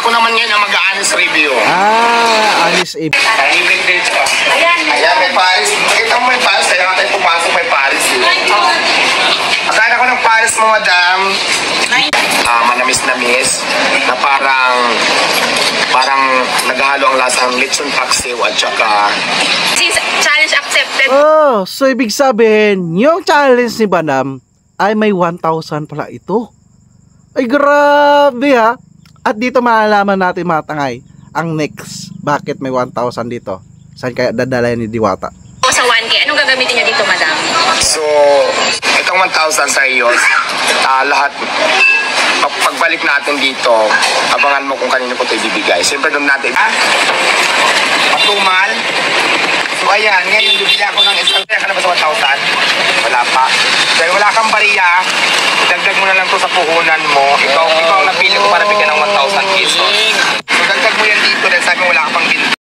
ko naman ngayon ang mag-honest review. Honest review. Libre grades pa. Ayan, may Paris. Nakita mo may Paris, kaya nga tayo pumasok may Paris. Akala ko ng Paris mo, madam. Manamis-namis na parang naghahalo ang lasang lechon paksiw at saka challenge accepted. So ibig sabihin, yung challenge ni Madam ay may 1,000 pala ito. Ay grabe ha. At dito malalaman natin mga tangay ang next. Bakit may 1,000 dito? Saan kaya dadalayan ni Diwata? Sa 1K, anong gagamitin niyo dito, madam? So, itong 1,000 sa iyo, lahat, pagbalik natin dito, abangan mo kung kanino ko ito ibibigay. Siyempre doon natin, matumal. So, ayan, ngayon, bibili ako ng isang, kaya ka na ba sa 1,000? Wala pa. Dahil wala kang bariya, dagdag mo na lang to sa puhunan mo. Ikaw ang napili ko para bigyan ng 1,000 pesos. So, dagdag mo yan dito dahil sabi mo wala ka pang binili.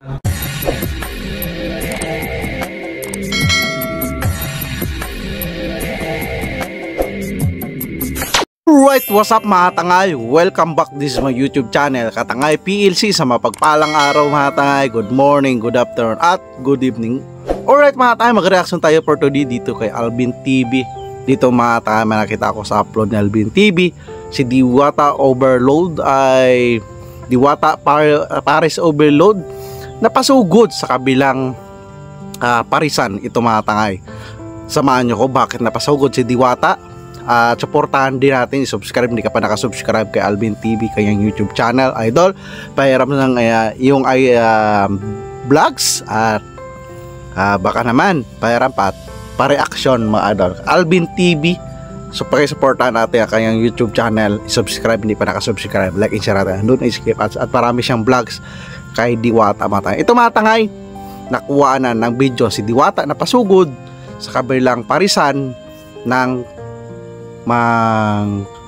Right, what's up mga tangay? Welcome back, this is my YouTube channel, Katangay PLC. Sa mapagpalang araw mga tangay, good morning, good afternoon, at good evening. Alright mga tangay, mag-reaction tayo for today dito kay Alvin TV. Dito mga tangay, nakita ko sa upload ni Alvin TV, si Diwata Overload ay Diwata Paris Overload napasugod sa kabilang parisan. Ito mga tangay, samahan nyo ko bakit napasugod si Diwata. Supportahan din natin, subscribe hindi ka pa nakasubscribe kay Alvin TV, kanyang YouTube channel, idol. Pahiram ng yung vlogs at baka naman pahiram pa-reaction mga idol. Alvin TV, so pakisuportahan natin ang kanyang YouTube channel, subscribe hindi pa nakasubscribe, like and share natin, don't skip at marami siyang vlogs kay Diwata mga tangay. Ito mga tangay, nakuha na ng video si Diwata na pasugod sa kabilang parisan ng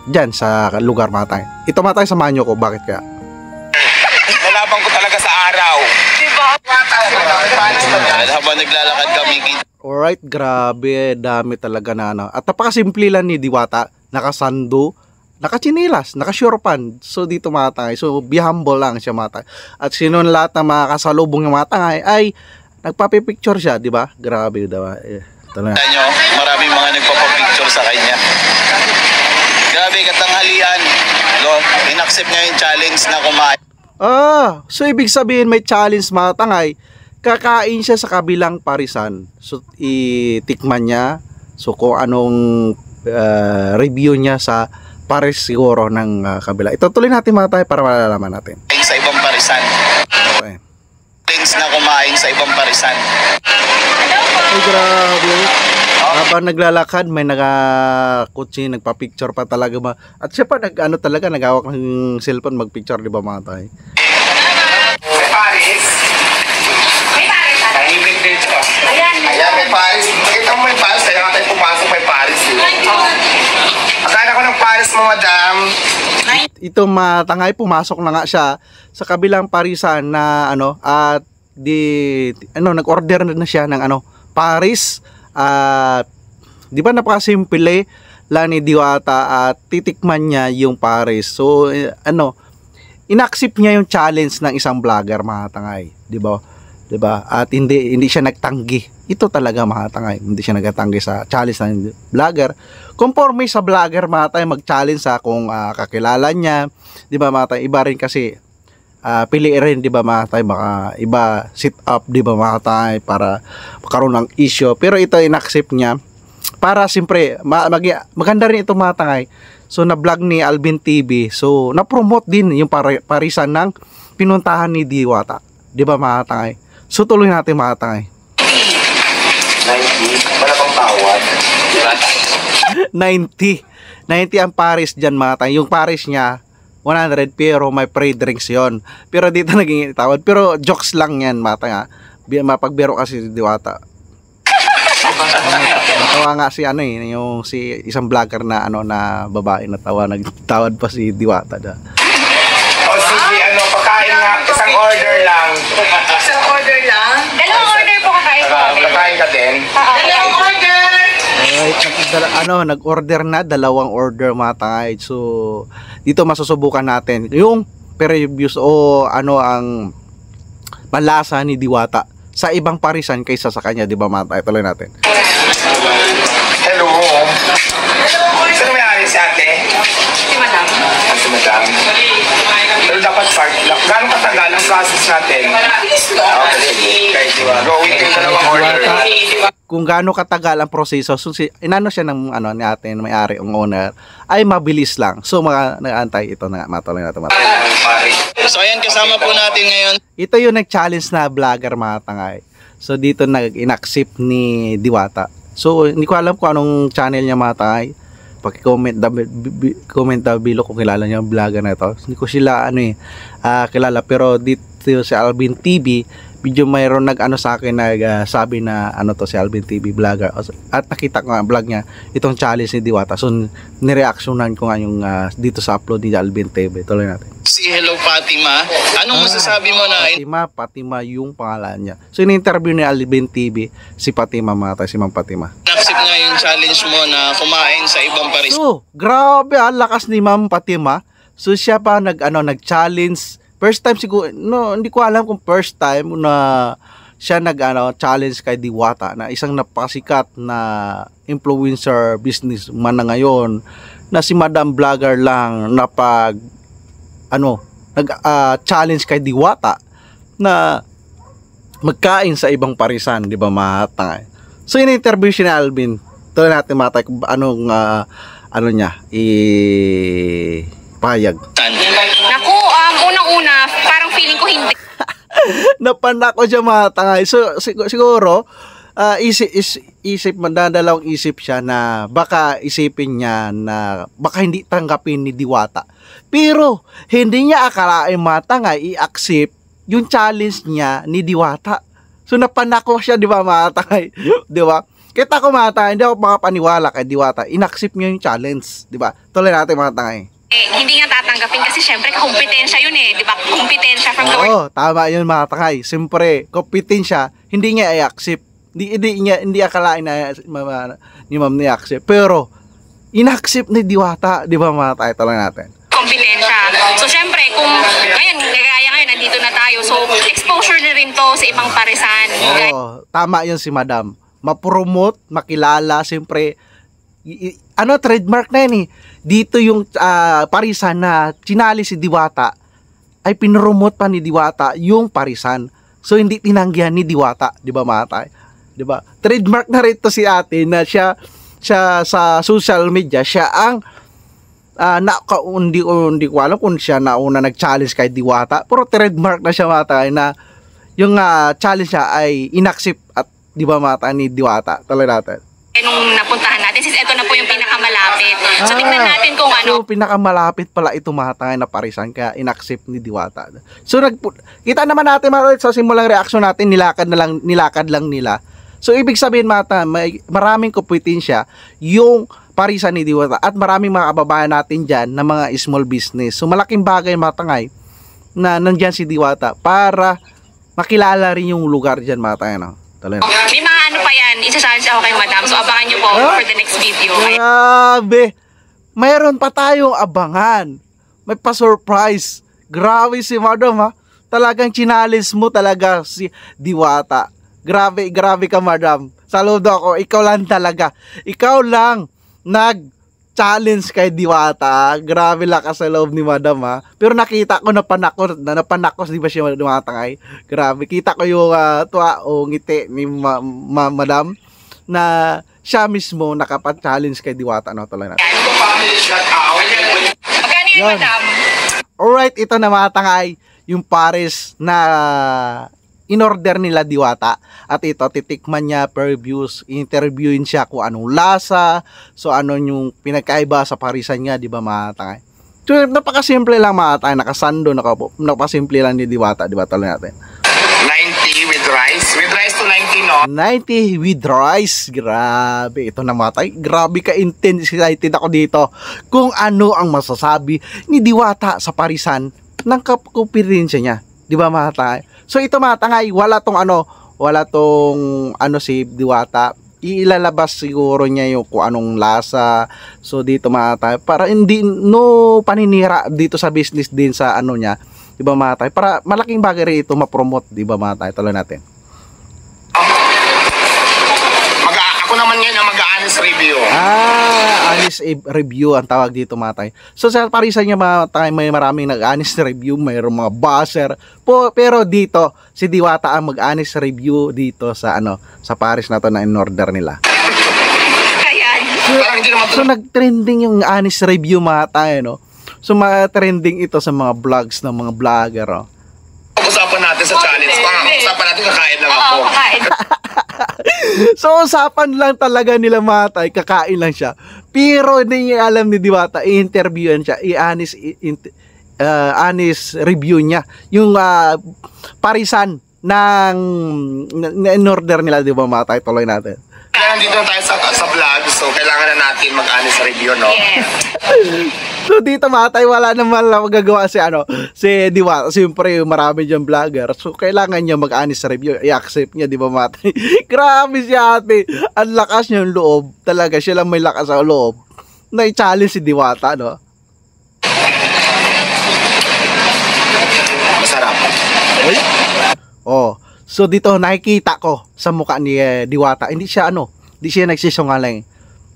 dyan sa lugar mga tayo. Ito mga tayo, samahan nyo ko. Bakit kaya? Nalaban ko talaga sa araw. Diba? Habang naglalakad kami. Alright, grabe. Dami talaga na ano. At napakasimple lang ni Diwata. Nakasando, nakachinilas, nakasyurpan. So dito mga tayo. So be humble lang siya mga tayo. At sino lahat ng mga kasalubong ng mga tayo ay nagpapipicture siya, diba? Grabe diba? Ito na. Maraming mga nagpapapicture sa kanya. Grabe, katanghalian. In-accept niya yung challenge na kumain. So ibig sabihin may challenge mga tangay. Kakain siya sa kabilang parisan. So itikman niya. So kung anong review niya sa paris siguro ng kabila. Itutuloy natin mga tayo para malalaman natin. Sa ibang parisan. Okay. Things na kumain sa ibang parisan. Ay grabe. Habang naglalakad may nakakutsi, nagpa-picture pa talaga ba. At siya pa nag-ano talaga, nagawak ng cellphone mag-picture, di ba mga tayo? May Paris. May Paris. Libre grades pa. Ayan, may Paris. Nakita mo may Paris, kaya nga tayo pumasok may Paris. Akala ko ng Paris mo, madam. Ito mga tangay, pumasok na nga siya sa kabilang parisan na ano, at nag-order na siya ng Paris. Di ba napakasimple lang ni Diwata at titikman niya yung Paris. So inaccept niya yung challenge ng isang vlogger mga tangay, di ba? Di ba? At hindi siya nagtanggi. Ito talaga mga tangay, hindi siya nagtanggi sa challenge ng vlogger. Conforme sa vlogger mga tangay mag-challenge sa kung kakilala niya, di ba mga tangay? Iba rin kasi pili rin, di ba mga tayo, baka iba sit up, di ba mga tayo, para magkaroon ng issue. Pero ito in-accept niya para siyempre maganda rin ito mga tangay. So na vlog ni Alvin TV, so na-promote din yung parisan ng pinuntahan ni Diwata, di ba mga tangay? So tuloy natin mga tangay. 90, wala pang tawad. 90 ang Paris dyan mga tangay. Yung Paris niya 100 pero may free drinks yon. Pero dito naging tawad. Pero jokes lang yan mata nga. Mapagbiro kasi si Diwata. Natawa nga si yung si isang vlogger na na babae na nagtawad pa si Diwata da. O sige, pagkain nga, isang order lang. Isang order lang? Dalawang order po kakain ko. Kakain ka din? Dalawang order! Nag-order na, dalawang order mga tangay. So dito masusubukan natin yung previews o ano ang malasa ni Diwata sa ibang parisan kaysa sa kanya, di ba mga tayo? Tuloy natin. Hello. Sino may-ari si ate? Si Madam. Si Madam. Pero dapat start lang. Gano'ng katagal ang process natin? Okay, sige. Go, waiting ka na order. Kung gaano katagal ang proseso, so inano siya ng ano ni ate na may-ari ang owner ay mabilis lang. So mga nag-aantay ito na matuloy natin. So ayan, kasama po natin ngayon. Ito yung nag-challenge na vlogger mga tangay. So dito nag-inaccept ni Diwata. So hindi ko alam kung anong channel niya mga tangay. Paki-comment down below kung kilala niyo ang vlogger na ito. Hindi ko sila kilala, pero dito si Alvin TV, medyo mayroon nag-ano sa akin, sabi na ano to si Alvin TV vlogger, at nakita ko nga vlog niya itong challenge ni Diwata. So nireactionan ko nga yung dito sa upload ni Alvin TV. Tuloy natin. Si Hello Fatima. Anong masasabi mo na Fatima yung pangalan niya. So in-interview ni Alvin TV si Fatima mga tayo, si Ma'am Fatima. accept nga yung challenge mo na kumain sa ibang paris? So, grabe lakas ni Ma'am Fatima. So siya pa nag-challenge. First time siguro, no, hindi ko alam kung first time na siya challenge kay Diwata, na isang napakasikat na influencer business man na ngayon, na si Madam Vlogger lang na challenge kay Diwata na magkain sa ibang parisan, di ba matangay? So in-interview siya ni Alvin. Tuloy natin matay kung anong payag. Naku, unang-una, parang feeling ko hindi. Napanak ko siya mga tangay. So siguro dalawang isip siya na baka isipin niya na baka hindi tanggapin ni Diwata. Pero hindi niya akalain mga tangay i-accept yung challenge niya ni Diwata. So napanak ko siya, di ba mga tangay? Di ba? Kita ko mga tangay, hindi ako makapaniwala kay Diwata. In-accept niya yung challenge, di ba? Tuloy natin mga tangay. Hindi nga tatanggapin kasi syempre kompetensya yun di ba? Kompetensya from the word. Oo, tama yun mga tangay. Siyempre, kompetensya, hindi niya i-accept. Hindi akalain na ni Ma'am ni accept. Pero, in-accept ni Diwata, di ba mga tangay? Tuloy natin. Kompetensya. So syempre, kung ngayon nandito na tayo, so exposure na rin to sa ibang parisan. Oo, tama yun si Madam. Ma-promote, makilala, siyempre, trademark na yun Dito yung parisan na chinali si Diwata, ay pinromote pa ni Diwata yung parisan. So hindi tinanggihan ni Diwata, di ba matay? Di ba? Trademark na rin to si ate na siya sa social media, siya ang hindi ko alam kung siya nauna nag-challenge kay Diwata, pero trademark na siya matay na yung challenge niya ay inaccept at di ba matay ni Diwata. Tuloy natin. Nung napuntahan natin, since ito na po yung pinakamalapit. So tingnan natin kung ano. So pinakamalapit pala ito matay na parisan, kaya inaccept ni Diwata. So kita naman natin sa simulang reaction natin, nilakad lang nila. So ibig sabihin maraming kompetensya yung parisan ni Diwata at maraming mga kababayan natin dyan na mga small business. So malaking bagay matangay na nandyan si Diwata para makilala rin yung lugar dyan matangay. May mga pa yan, isa-challenge ako kay Madam. So abangan nyo po for the next video. Grabe! Mayroon pa tayong abangan. May pa-surprise. Grabe si Madam Talagang challenge mo talaga si Diwata. Grabe ka Madam. Saludo ako. Ikaw lang talaga. Ikaw lang nag-challenge kay Diwata. Grabe lakas sa loob ni Madam Pero nakita ko napanakos di ba siya dumatangay? Grabe. Kita ko yung tuwa o ngiti ni Madam na siya mismo nakapa-challenge kay Diwata. Tuloy natin. Magkano yun, Madam? Alright, ito na matangay yung pares na in-order nila Diwata. At ito, titikman niya per views, interviewin siya kung anong lasa, so ano yung pinagkaiba sa parisan niya, di ba matangay? So, napakasimple lang matangay, nakasando, napakasimple lang ni Diwata, di ba? Talo natin. 90 with rice to 90, no? 90 with rice, grabe, ito na matay, grabe ka-intense, excited ako dito kung ano ang masasabi ni Diwata sa parisan ng kompetensya niya, di ba matangay? So ito matangay, wala tong si Diwata ilalabas siguro niya yung kung anong lasa. So dito mga tayo, para hindi paninira dito sa business din sa ano niya, 'di ba mga tayo? Para malaking bagay rin ito ma-promote, 'di ba mga tayo? Tuloy natin. Ako naman ngayon ang mag-honest review. Honest review ang tawag dito mga tayo. So sa parisan niya mga tayo, may maraming nag-honest review, mayroong mga buzzer. Pero dito si Diwata ang mag-honest review dito sa sa Paris na to na in order nila. Ayan. So nag-trending yung honest review mga tayo, no? So trending ito sa mga vlogs ng mga vlogger, oh. Usapan natin sa challenge. Usapan natin kakain lang ako. Oo, kakain. So usapan lang talaga nila mga tayo, kakain lang siya. Pero hindi niya alam ni Diwata, i-interviewan siya, honest review niya yung parisan ng in order nila, di ba mga tayo? Tuloy natin. Kaya nandito tayo sa vlog, so kailangan na natin mag-honest review, no? Yes. So dito mga tayo, wala naman lang magagawa si Diwata. Siyempre marami diyang vlogger, so kailangan niya mag-honest review, i-accept niya, di ba mga tayo? Grabe si ate, ang lakas niya yung loob, talaga siya lang may lakas sa loob na i-challenge si Diwata, no? Masarap. Oh, so dito nakikita ko sa mukha ni Diwata, hindi siya nagsisinungaling,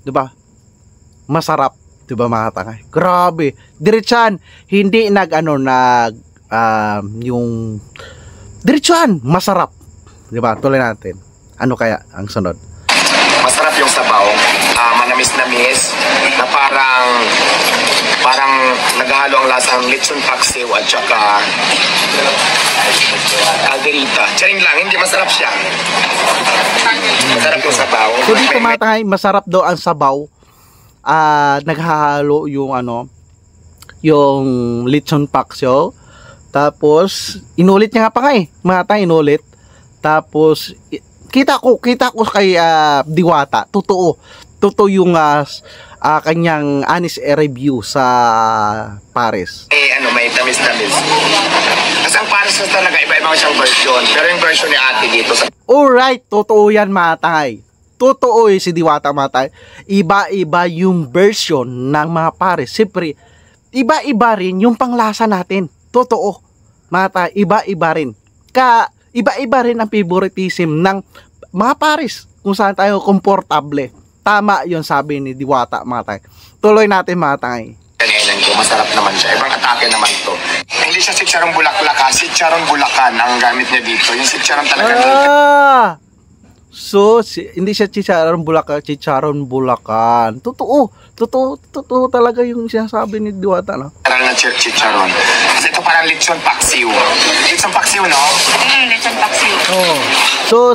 'di ba? Masarap, 'di ba mga tangay? Grabe. Diretsan, hindi yung diretsan, masarap. 'Di ba? Tuloy natin. Ano kaya ang sunod? Masarap yung sabaw. Manamis-namis na parang naghahalo ang lasa ng lechon paksiw at saka alderita. Charing lang, hindi masarap siya. Masarap yung sabaw. So dito mga tangay, masarap daw ang sabaw. Naghahalo yung yung lechon paksiw. Tapos inulit niya nga pa nga mga tangay, inulit. Tapos kita ko kay Diwata, totoo yung kanyang honest review sa Paris. May tamis-tamis. Kasi ang Paris na talaga, iba-iba siyang version. Pero yung version ni ate dito sa... Alright, totoo yan mga tangay. Totoo si Diwata mga tangay. Iba-iba yung version ng mga Paris. Siyempre, iba-iba rin yung panglasa natin. Totoo. Mga tangay, iba-iba rin. Iba-iba rin ang favoritism ng mga Paris. Kung saan tayo komportable. Tama yon sabi ni Diwata mga tangay. Tuloy natin mga tangay. Kainan ko, masarap naman siya. Ibang atake naman to. Hindi siya sitcharong bulaklak ha. Sitcharong bulakan ang gamit niya dito. Yung sitcharong talaga. So, hindi siya chicharon bulakan. Totoo talaga yung sinasabi ni Diwata, no? Parang na chicharon. Kasi ito parang lechon paksiw. Lechon paksiw, no? Lechon paksiw. Oh. So,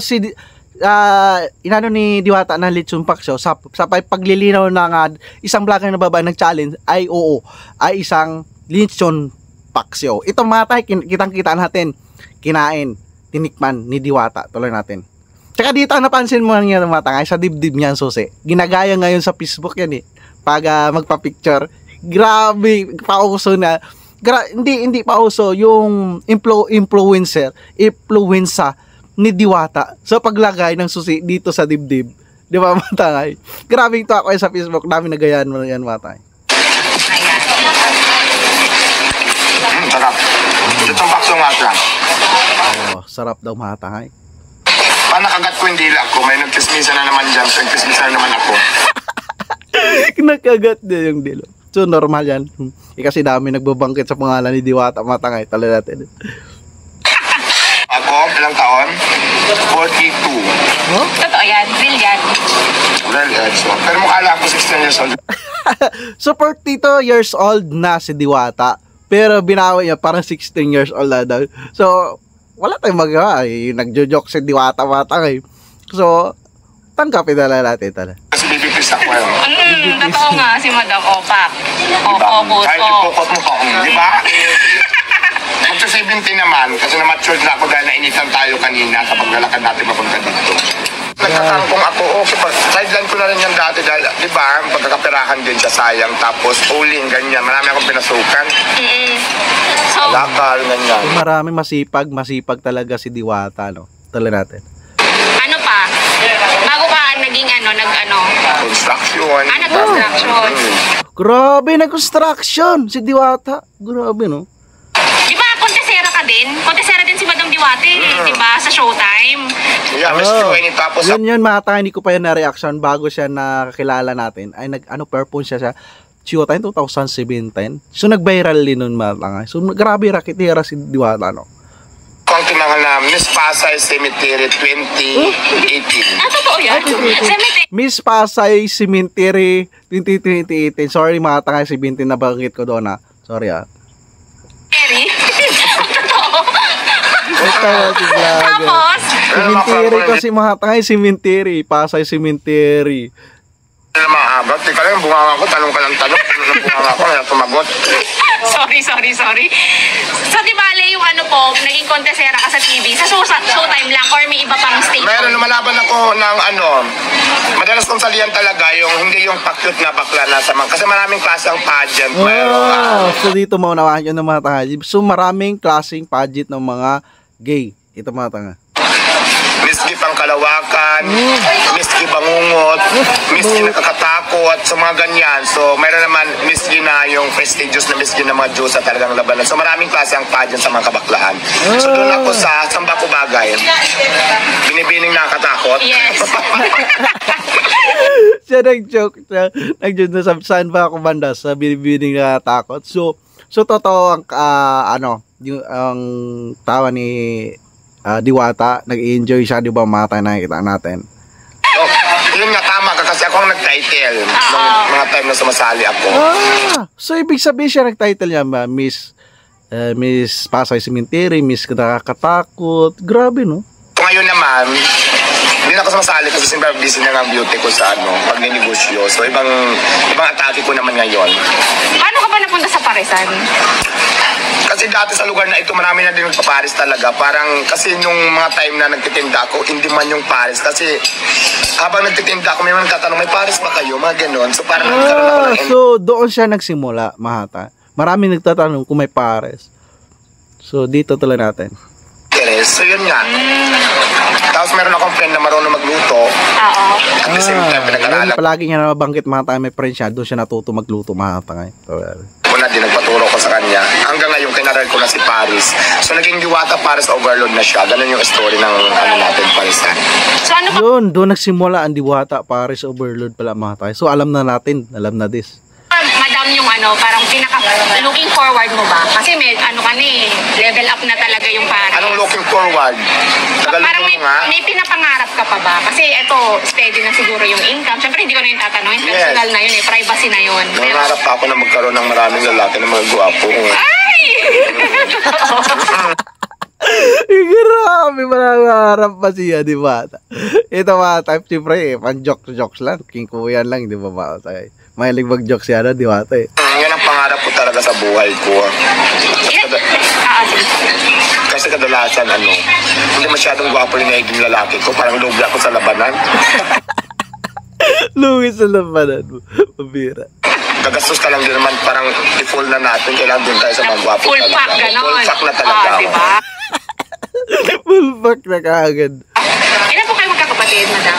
inano ni Diwata na lechon paksiw sa paglilinaw ng isang vlogger na babae nag-challenge ay isang lechon paksiw. Ito mga tayo, kitang-kita natin, kinain, tinikman ni Diwata. Tuloy natin. Tsaka dito, napansin mo nga mga tangay, sa dibdib niya ang susi. Ginagaya ngayon sa Facebook yan pag magpa-picture. Grabe, pauso na. Hindi pauso yung influencer ni Diwata sa paglagay ng susi dito sa dibdib. Di ba mga tangay? Grabe ito ako sa Facebook, namin nagayaan mo yan mga tangay. Sarap. Lechon paksiw nga siya. Oh, sarap daw mga tangay. Nakagat ko yung dila ko. May nagkismisa na naman dyan. So, nagkismisa na naman ako. Nakagat din yung dilo. So, normal yan. Kasi dami nagbabangkit sa pangalan ni Diwata. Matangay, tala natin. Ako, ilang taon? 42. Huh? Totoo yan. Real yan. Well, so, pero mukha lang ako 16 years old. So, 42 years old na si Diwata. Pero binawi niya parang 16 years old na daw. So, wala tayong magawa. Nagjo-joke si Diwata matangay. So, tanggapin na natin tala. Kasi bibipis ako yun. Totoo nga si Madam Opak. Focus. Kahit ipukot mo ko. Di ba? Magsa-17 naman. Kasi na-matured na ako dahil nainitan tayo kanina kapag lalakad natin mapunta dito. Nagkakangkong ako. Sideline ko na rin yan dati dahil, di ba, pagkakapirahan din siya sayang. Tapos uling, ganyan. Marami akong pinasukan. So, Lakal, ganyan. Marami masipag talaga si Diwata, no? Tala natin. ano pa? Bago ka siyang naging Construction. nag-construction. Grabe, nag-construction si Diwata. Grabe, no? Di ba, kontesera ka din? Kontesera din si Madam Diwate, di ba, sa Showtime. Yeah, Miss Joanne, tapos Yun yun, mga tanga, hindi ko pa yun na-reaction bago siya nakakilala natin. Ay, perform siya sa Showtime 2017. So, nag-viral din nun, mga tanga. So, grabe, rakitera si Diwata, no? kung tinangal na Miss Pasay Cemetery 2018. Totoo yan? Cemetery. Miss Pasay Cemetery 2018. Sorry, mga tanga, si Bintin na banggit ko doon, ha? Sorry, ha? Totoo. Ito, si Vlogger. Tapos, Cemetery kasi, mga tanga, Cemetery. Pasay Cemetery. Ano maaabot? Di ka lang, bunganga ko, tanong ka ng tanong. Ano ng bunganga ko, na tumagot. sorry. So, di bale yung naging kontesera ka sa TV, sa Showtime lang or may iba pang station? Meron, lumalaban ako ng madalas kong salihan talaga yung hindi yung pakyut na bakla na sa mga, kasi maraming klase ang pageant. Wow! So dito maunawahan nyo ng mga tanga. So maraming klaseng pageant ng mga gay. Ito mga tanga. Miski pang kalawakan, miski bangungot, miski nakakatakot, so mga ganyan. So mayroon naman miski na yung prestigious na miski na mga Diyos sa talagang labanan. So maraming klase ang pageant sa mga kabaklaan. So doon ako sa Sambako Bagay. Binibining nakakatakot. Yes. Siya nag-joke siya. Nag-joke na saan ba ako banda sa binibining na takot. So totoo ang yung ang tawa ni Diwata, nag-enjoy siya, di ba, mata nakikita natin. So, yun nga, tama ka kasi ako ang nag-title nung mga time na sumasali ako. So ibig sabihin siya nag-title niya ba? Miss Pasay Cemetery, Miss Nakakatakot. Grabe, no? So, ngayon naman, hindi na ako sumasali kasi simple busy na ang beauty ko sa pagninegosyo. So ibang atake ko naman ngayon. Paano ka ba napunta sa Parisan? Kasi dati sa lugar na ito, marami na din nagpaparis talaga. Parang, kasi nung mga time na nagtitinda ako, hindi man yung Paris. Kasi, habang nagtitinda ako, may mga nagtatanong, may Paris ba kayo? Mga ganon. So, parang nagkaroon ako ng... So, doon siya nagsimula, mahata. Marami nagtatanong kung may pares. So, dito tuloy natin. interest. So, yun nga. Tapos, meron akong friend na marunong magluto. Oo. At the same time, pinag-aralan Palagi niya nabanggit mga tayo may friend siya, doon siya natuto magluto mga tangay. ko na din, nagpaturo ko sa kanya. Hanggang ngayon, kinaral ko na si Paris. So, naging Diwata Paris overload na siya. Ganun yung story ng natin, Parisan. So ano ba? Yun, doon nagsimula ang Diwata Paris overload pala mga tayo. So, alam na natin, alam na this. Madam, yung parang looking forward mo ba? Kasi may level up na talaga yung Paris. Anong looking forward? Parang Tagalog mo nga. may pinapangarap ka pa ba? Kasi ito, steady na siguro yung income. Siyempre, hindi ko na yung tatanungin. Yes. Personal na yun privacy na yun. Nangarap pa ako na magkaroon ng maraming lalaki na mga gwapo. Ay! Grabe, manangarap pa siya, di ba? Ito mga type, siyempre, pan-jokes lang. King Kuyan lang, di ba ba? Mahilig mag-jokes siya na, di ba? Yan ang pangarap ko talaga sa buhay ko. Kasi kadalasan, hindi masyadong gwapo yung naging lalaki ko. Parang lugi ako sa labanan. Luwi sa labanan mo. Pabira. Gagastos ka lang din naman, parang i-full na natin. Kailangan din tayo sa mga gwapo Full talaga. pack, ganon. Full pack na talaga ako. Diba? Full pack na kaagad. Ilan po kayo magkakapatid, madam?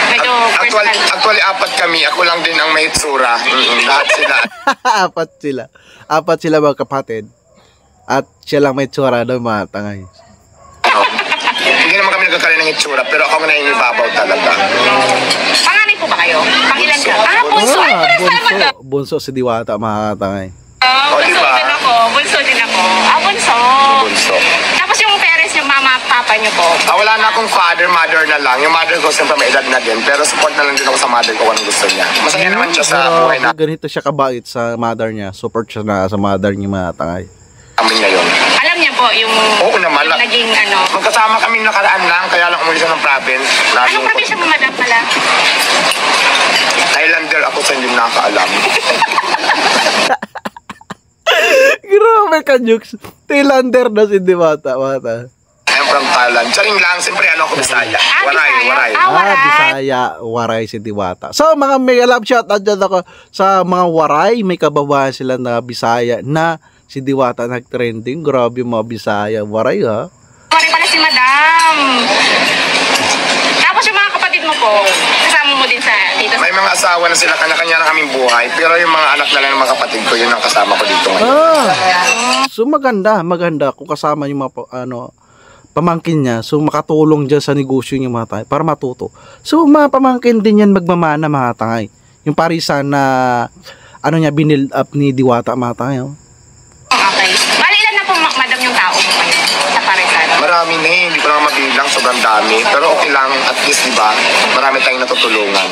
Medyo Actually, apat kami. Ako lang din ang may itsura. Lahat sila. Apat sila mga kapatid. At siya lang may tsura ng mga tangay. Hindi naman kami nagkakaroon ng itsura, pero ako na yung ibabaw talaga. Panganay po ba kayo? Pangilan ka? Bunso. Ay, pares tayo, madam. Bunso si Diwata, mga tangay. Bunso diba? din ako. Bunso din ako. Bunso. Bunso. Tapos yung parents, yung mama, papa niyo po. Wala na akong father, mother na lang. Yung mother ko siyempre may edad na din, pero support na lang din ako sa mother ko kung anong gusto niya. Masaya naman siya sa buhay na Ganito siya kabait sa mother niya. Support siya na sa mother niya, mga tangay. namin ngayon. Alam niya po yung, Oo naman. yung naging Magkasama kami nakaraan lang, kaya lang umuwi siya ng province. Anong probinsya mo, madam, pala? Thailander ako sa hindi nakakaalam. Grabe ka, Jukes. Thailander na si Diwata, mata. I'm from Thailand. Charing lang, siyempre ako Bisaya. Waray. Waray. Bisaya, Waray si Diwata. So, mga mega love shot, andyan ako sa mga Waray. May kababayan sila na Bisaya na si Diwata nag-trending. Grabe mga Bisaya, Waray ha. Waray pala si madam. Tapos yung mga kapatid mo po, kasama mo din sa dito sa... May mga asawa na sila, kanya-kanya na kaming buhay. Pero yung mga anak na lang ng mga kapatid ko, yun ang kasama ko dito ngayon. So maganda kung kasama yung mga pamangkin niya. So makatulong dyan sa negosyo niya mga tangay para matuto. So mga pamangkin din yan magmamana mga tangay. Yung parisan na niya binild up ni Diwata mga tangay. Okay. Bali, ilan na po, madam, yung tao mo ngayon sa parisan? Marami na eh, hindi ko na mabilang, sobrang dami. Pero okay lang, at least diba, marami tayong natutulungan.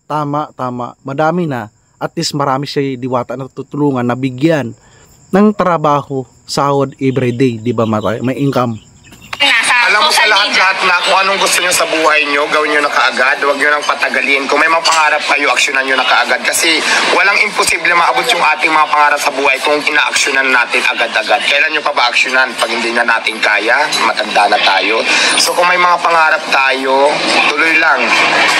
Tama. Madami na. At least marami siya Diwata na tutulungan, nabigyan ng trabaho, sahod everyday, di ba mga tangay? May income. Alam mo sa lahat-lahat na kung anong gusto nyo sa buhay nyo, gawin nyo na kaagad. Huwag nyo nang patagalin. Kung may mga pangarap kayo, aksyonan nyo na kaagad. Kasi walang imposible maabot yung ating mga pangarap sa buhay kung ina-aksyonan natin agad-agad. Kailan nyo pa ba aksyonan? Pag hindi na natin kaya, matanda na tayo. So kung may mga pangarap tayo, tuloy lang.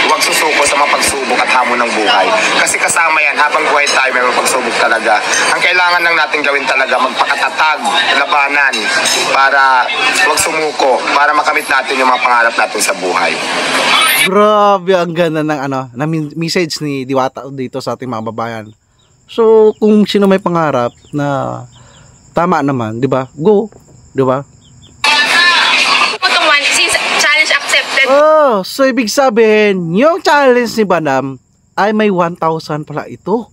Huwag susuko sa mga pagsubok at hamon ng buhay. Kasi kasama yan, habang buhay tayo, may mga pagsubok talaga. Ang kailangan lang natin gawin talaga, magpakatatag, labanan, para huwag sumuko, para makamit natin yung mga pangarap natin sa buhay. Grabe, ang ganda ng na message ni Diwata dito sa ating mga babayan. So, kung sino may pangarap na tama naman, 'di ba? Go, 'di ba? Itong one, since challenge accepted. Oh, so ibig sabihin, yung challenge ni Banam ay may 1,000 pala ito.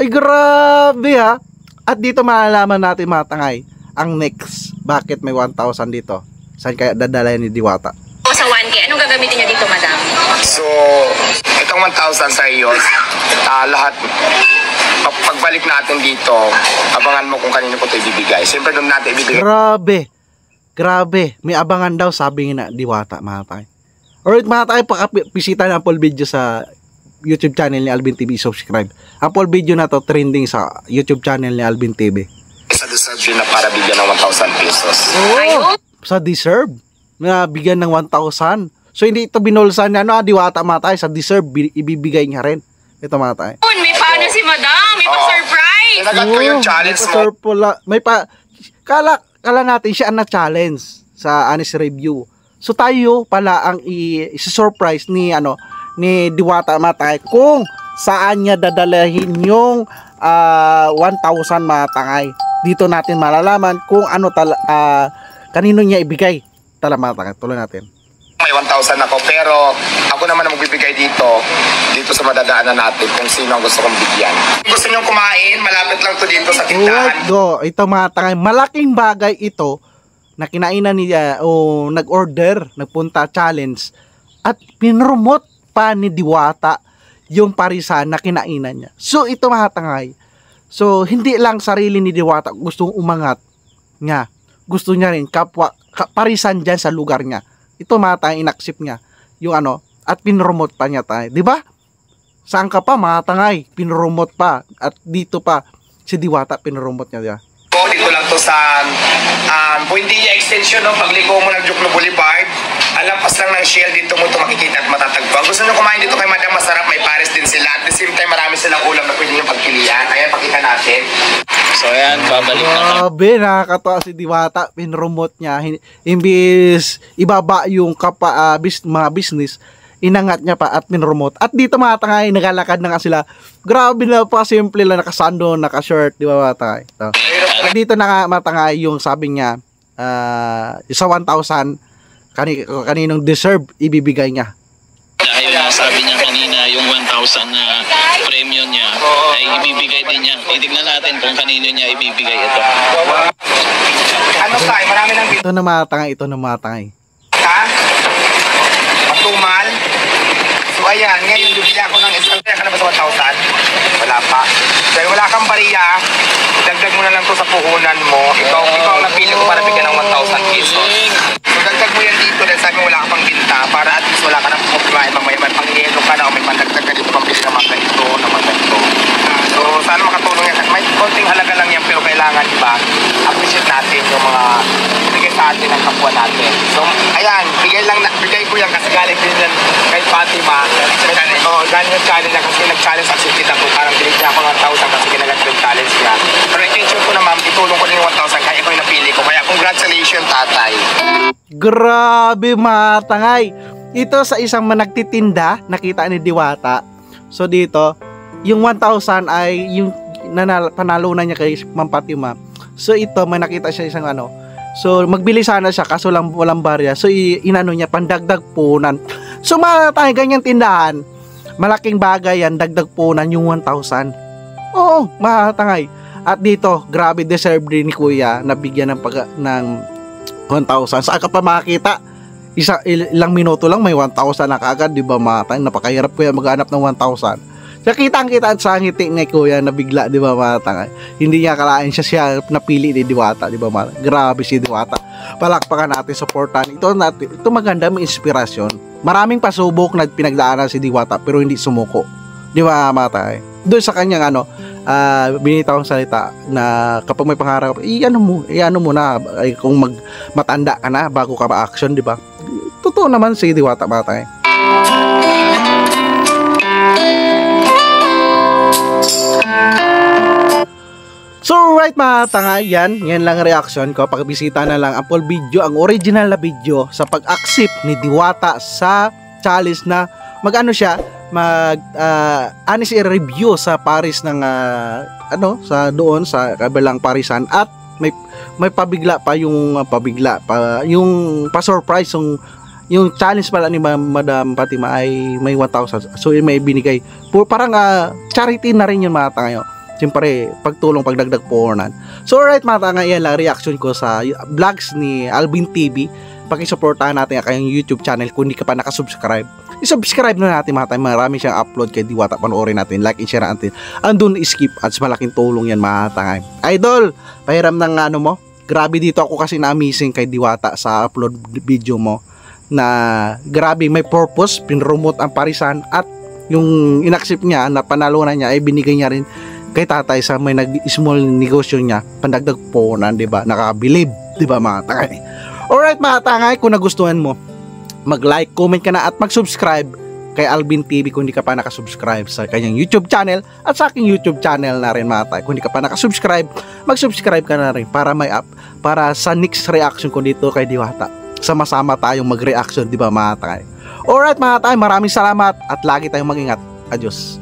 Ay grabe ha. At dito malalaman natin mga tangay, ang next, bakit may 1,000 dito? Saan kaya dadalayan ni Diwata? O sa 1K, anong gagamitin niyo dito, madam? So, itong 1,000 sa iyo, lahat, pagbalik natin dito, abangan mo kung kanino ko ito ibibigay. Siyempre doon natin ibibigay. Grabe. May abangan daw, sabi nga na Diwata, mga tayo. Alright, mga tayo, pakisita na ang full video sa YouTube channel ni Alvin TV, subscribe. Ang full video na to trending sa YouTube channel ni Alvin TV. Sa deserve yun na para bigyan ng 1,000 pesos. Ayun. Sa deserve na bigyan ng 1,000. So hindi ito binulsan niya Diwata mga tayo, sa deserve ibibigay niya rin. Ito mga tayo. May paano si madam? May pa-surprise. Tinagat ko yung challenge mo. May kala natin siya ang na-challenge sa honest review. So tayo pala ang i-surprise ni Diwata mga tayo kung saan niya dadalahin yung 1,000 mga tangay. Dito natin malalaman kung kanino niya ibigay. Talamata, tuloy natin. May 1,000 ako, pero ako naman ang magbibigay dito sa madadaanan natin kung sino ang gusto kong bigyan. Kung gusto nyo kumain, malapit lang to dito sa tindahan. Ito mga tangay, malaking bagay ito na kinainan niya o nag-order, nagpunta challenge at pinromote pa ni Diwata yung parisan na kinainan niya. So ito mga tangay, so hindi lang sarili ni Diwata gustong umangat niya. Gusto niya rin kapwa parisan dyan sa lugar niya. Ito mga tangay, inaksip niya yung at pinromote pa niya tayo. Diba? Saan ka pa mga tangay? Pinromote pa. At dito pa si Diwata pinromote niya. Diba? Dito lang to sa Buendia Extension, pagliko mo ng Jukno Boulevard. Alampas lang ng Shell, dito mo ito makikita at matatagpuan. Gusto nyo kumain dito kay Madam, masarap, may pares din sila. At the same time, marami silang ulam na pwede nyo pagpilian. Ayan, pakita natin. So ayan, babalik na kami. Grabe, nakakatawa si Diwata. Pinromote niya. Imbis ibaba yung mga business, inangat niya pa at pinromote. At dito mga tangay, nagalakad na nga sila. Grabe na pa, simple lang, nakasando, nakashirt, di ba mga tangay? So, at dito na nga mga tangay, yung sabi niya, sa 1,000, kaninong deserve, ibibigay niya. Dahil sabi niya kanina, yung 1,000 na premium niya ay ibibigay din niya. Titignan natin kung kanino niya ibibigay ito. Ano tayo? Marami ng Ito na mga tangay, ha? Matumal. So ayan, ngayon bibili ako ng isang ka na ba sa 1,000? Wala pa. Dahil wala kang bariya, dagdag mo na lang to sa puhunan mo. Ikaw ang napili ko para bigyan ng 1,000 pesos. So dagdag mo yan dito dahil sabi mo wala ka pang binta para at least wala ka nang problema. May pang-ielo ka na o may pandagdag ka dito pambili ng mga ganito, ng mga ganito. So sana makatulong yan. May konting halaga lang yan pero kailangan iba. Appreciate natin yung mga bigay sa atin ng kapwa natin. So ayan, bigay ko yan kasi galing din yan kay Fatima. Galing yung challenge na kasi nag-challenge accepted ako. Parang binigyan ako ng 1,000 kasi ginagat yung challenge niya. Pero intention ko na ma'am, itulong ko din yung 1,000 kaya ikaw yung napili ko. Kaya congratulations tatay. Grabe mga tangay. ito sa isang nagtitinda, nakita ni Diwata. So dito, yung 1,000 ay yung panalo na niya kay Ma'am Fatima. So ito, may nakita siya isang ano. So magbili sana siya kaso lang walang barya. So inano niya pandagdag punan. So tayo ganyang tindahan. Malaking bagay yan, dagdag punan yung 1,000. Oo, matangay. At dito, grabe deserve din ni Kuya na bigyan ng 1,000. Saan ka pa makakita? Ilang minuto lang may 1,000 na kaagad, di ba matang? Napakahirap Kuya maghanap ng 1,000. So kitang-kita sa ngiti ni Kuya na bigla, di ba matang? Hindi niya akalain siya napili ni Diwata, di ba matang? Grabe si Diwata. Palakpakan natin, supportan. Ito maganda, may inspirasyon. Maraming pasubok na pinagdaanan si Diwata pero hindi sumuko. Di ba matang? Doon sa kanyang binitawang salita na kapag may pangarap, iano mo na kung matanda ka na bago ka ma-action, di ba? Totoo naman si Diwata matay. So right mga tanga, yan lang reaction ko. Pagbisita na lang ang full video, ang original na video sa pag-accept ni Diwata sa challenge na honest review sa Paris ng sa doon sa kabilang Parisan at may pabigla pa yung pa-surprise yung challenge pala ni Madam Fatima ay may 1,000. So may binigay parang charity na rin yun mga tanga. Siyempre, pagtulong, pagdagdag puhunan. So alright mga tanga, yan lang reaction ko sa vlogs ni Alvin TV. Pakisuportahan natin ang kanyang YouTube channel kung hindi ka pa nakasubscribe. I-subscribe na natin mga tayo. Marami siyang upload kay Diwata. Panoorin natin, like and share natin. Andun skip ads, malaking tulong yan mga tanga. Idol, pahiram ng mo. Grabe dito ako kasi na-amazing kay Diwata sa upload video mo. Na grabe may purpose, pinromote ang Parisan at yung inaccept niya na panalunan niya ay binigay niya rin kay tatay sa may small negosyo niya, pandagdag puhunan, di ba? Nakabilib, di ba mga tangay? Alright mga tangay, kung nagustuhan mo, mag-like, comment ka na at mag-subscribe kay Alvin TV kung hindi ka pa nakasubscribe sa kanyang YouTube channel at sa aking YouTube channel na rin mga tangay. Kung hindi ka pa nakasubscribe, mag-subscribe ka na rin para sa next reaction ko dito kay Diwata. Sama-sama tayong mag-reaction, di ba mga tangay? Alright mga tangay, maraming salamat at lagi tayong mag-ingat. Adios.